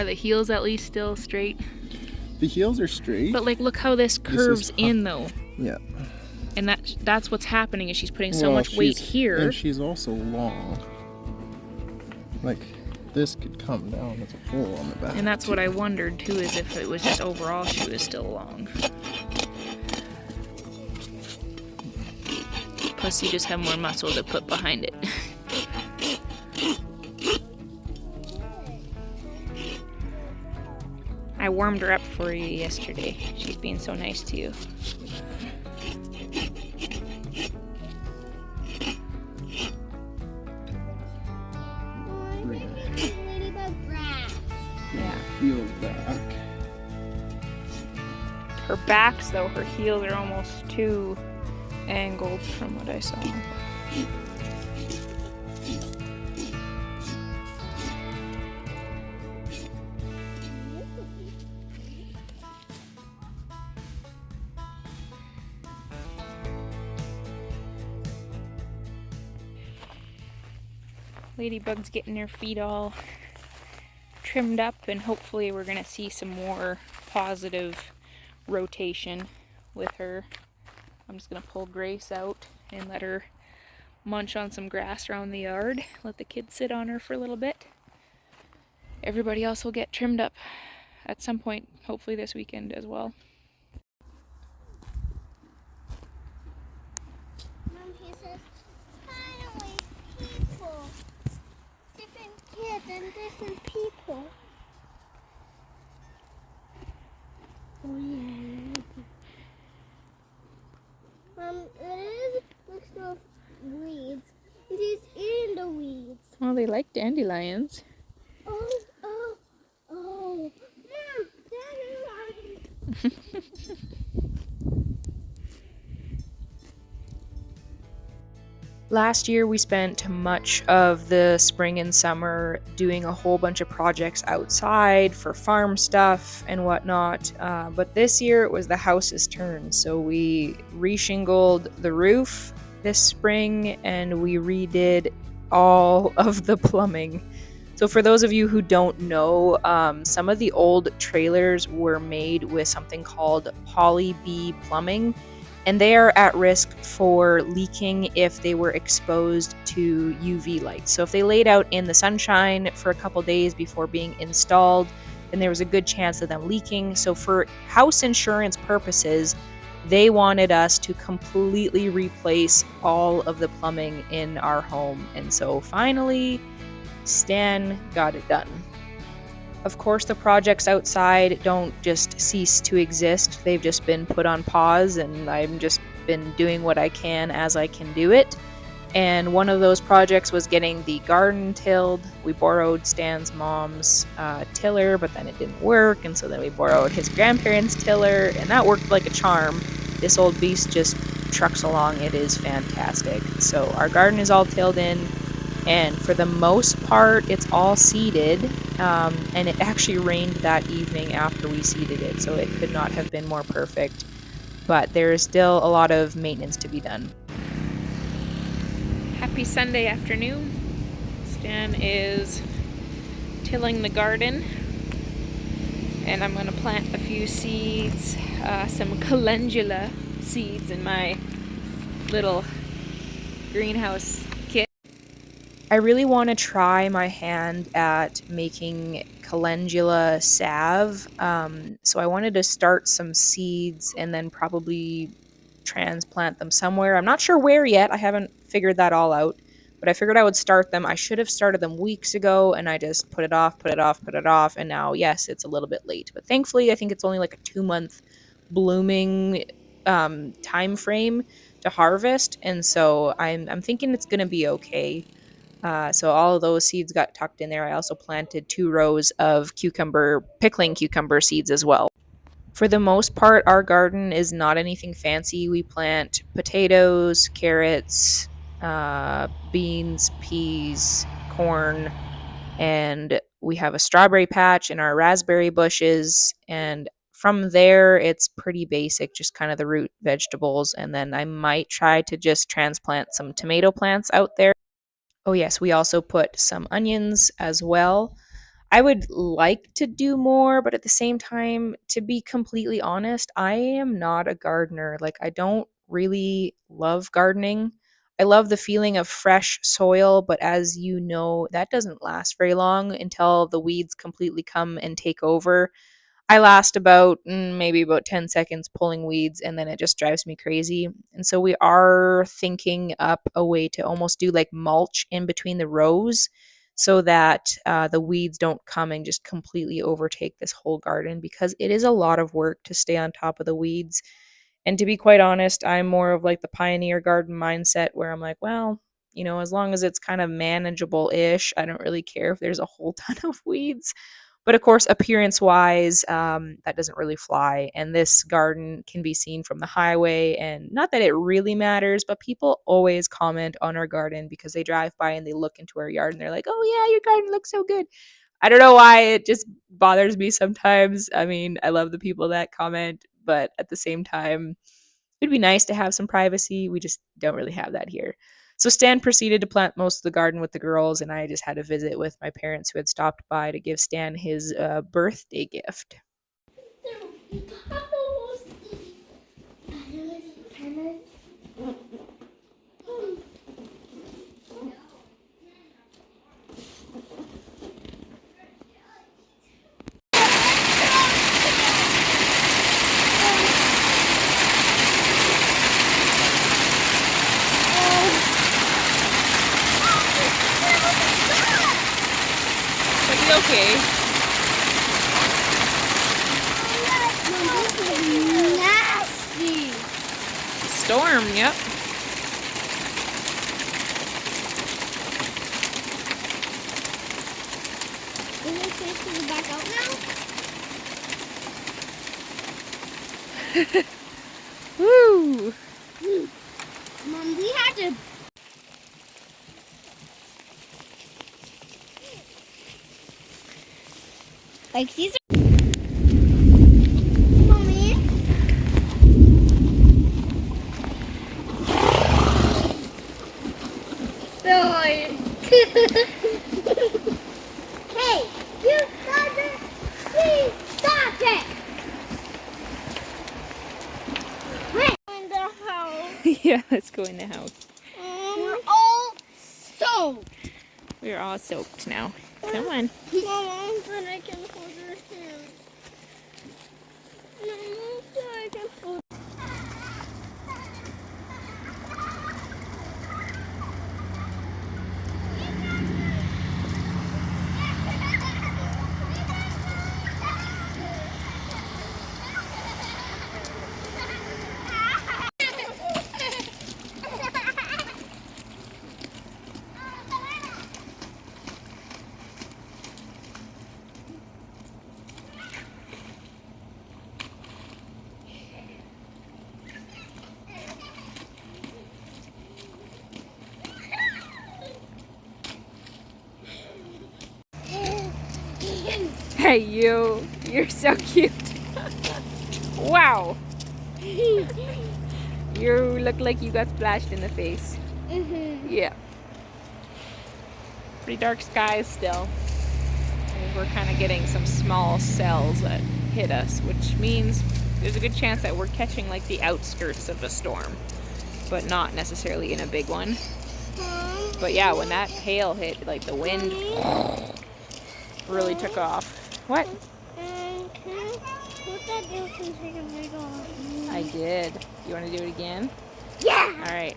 Are the heels at least still straight? The heels are straight. But like, look how this curves in though. Yeah. And that's what's happening is she's putting so much weight here. And she's also long. Like, this could come down as a hole on the back. And that's what I wondered too, is if it was just overall she was still long. Plus you just have more muscle to put behind it. I warmed her up for you yesterday. She's being so nice to you. Yeah. Heels back. Her backs though, her heels are almost too angled from what I saw. Ladybug's getting her feet all trimmed up, and hopefully we're gonna see some more positive rotation with her. I'm just gonna pull Grace out and let her munch on some grass around the yard. Let the kids sit on her for a little bit. Everybody else will get trimmed up at some point, hopefully this weekend as well. Mom, he says, finally, people. Different kids and different people. Oh yeah. It is looks of weeds. It is eating the weeds. Well, they like dandelions. Oh. Mom, dandelions. Last year we spent much of the spring and summer doing a whole bunch of projects outside for farm stuff and whatnot, but this year it was the house's turn. So we reshingled the roof this spring and we redid all of the plumbing. So for those of you who don't know, some of the old trailers were made with something called Poly B plumbing, and they are at risk for leaking if they were exposed to UV light. So if they laid out in the sunshine for a couple days before being installed, then there was a good chance of them leaking. So for house insurance purposes, they wanted us to completely replace all of the plumbing in our home. And so finally, Stan got it done. Of course, the projects outside don't just cease to exist. They've just been put on pause, and I've just been doing what I can as I can do it. And one of those projects was getting the garden tilled. We borrowed Stan's mom's tiller, but then it didn't work, and so then we borrowed his grandparents' tiller, and that worked like a charm. This old beast just trucks along. It is fantastic. So our garden is all tilled in, and for the most part, it's all seeded. And it actually rained that evening after we seeded it, so it could not have been more perfect. But there is still a lot of maintenance to be done. Happy Sunday afternoon. Stan is tilling the garden, and I'm going to plant a few seeds, some calendula seeds in my little greenhouse kit. I really want to try my hand at making calendula salve, so I wanted to start some seeds and then probably transplant them somewhere. I'm not sure where yet. I haven't figured that all out, but I figured I would start them. I should have started them weeks ago, and I just put it off, and now, yes, it's a little bit late. But thankfully, I think it's only like a 2-month blooming time frame to harvest, and so I'm thinking it's gonna be okay. So all of those seeds got tucked in there. I also planted 2 rows of pickling cucumber seeds as well. For the most part, our garden is not anything fancy. We plant potatoes, carrots, beans, peas, corn, and we have a strawberry patch and our raspberry bushes. And from there, it's pretty basic, just kind of the root vegetables. And then I might try to just transplant some tomato plants out there. Oh yes, we also put some onions as well. I would like to do more, but at the same time, to be completely honest, I am not a gardener. Like, I don't really love gardening. I love the feeling of fresh soil, but as you know, that doesn't last very long until the weeds completely come and take over. I last about maybe about 10 seconds pulling weeds and then it just drives me crazy. And so we are thinking up a way to almost do like mulch in between the rows so that the weeds don't come and just completely overtake this whole garden because it is a lot of work to stay on top of the weeds. And to be quite honest, I'm more of like the pioneer garden mindset where I'm like, well, as long as it's kind of manageable ish, I don't really care if there's a whole ton of weeds. But of course, appearance wise, that doesn't really fly. And this garden can be seen from the highway. And not that it really matters, but people always comment on our garden because they drive by and they look into our yard and they're like, oh, yeah, your garden looks so good. I don't know why it just bothers me sometimes. I mean, I love the people that comment, but at the same time, it'd be nice to have some privacy. We just don't really have that here. So Stan proceeded to plant most of the garden with the girls, and I just had a visit with my parents who had stopped by to give Stan his birthday gift. Okay. Nasty. Storm, yep. Is it safe to go back out now? Woo! Mom, we had to. Like these are. Mommy. Sorry. Hey, you guys, please stop it. Hey. In the house. Yeah, let's go in the house. We're all soaked. We're all soaked now. Come on. Mom, but I can hold your hand. No, so I can hold. Hey, you. You're so cute. Wow. You look like you got splashed in the face. Yeah. Pretty dark skies still. And we're kind of getting some small cells that hit us, which means there's a good chance that we're catching like the outskirts of a storm, but not necessarily in a big one. But yeah, when that hail hit, like the wind really took off. What? I did. You want to do it again? Yeah. All right.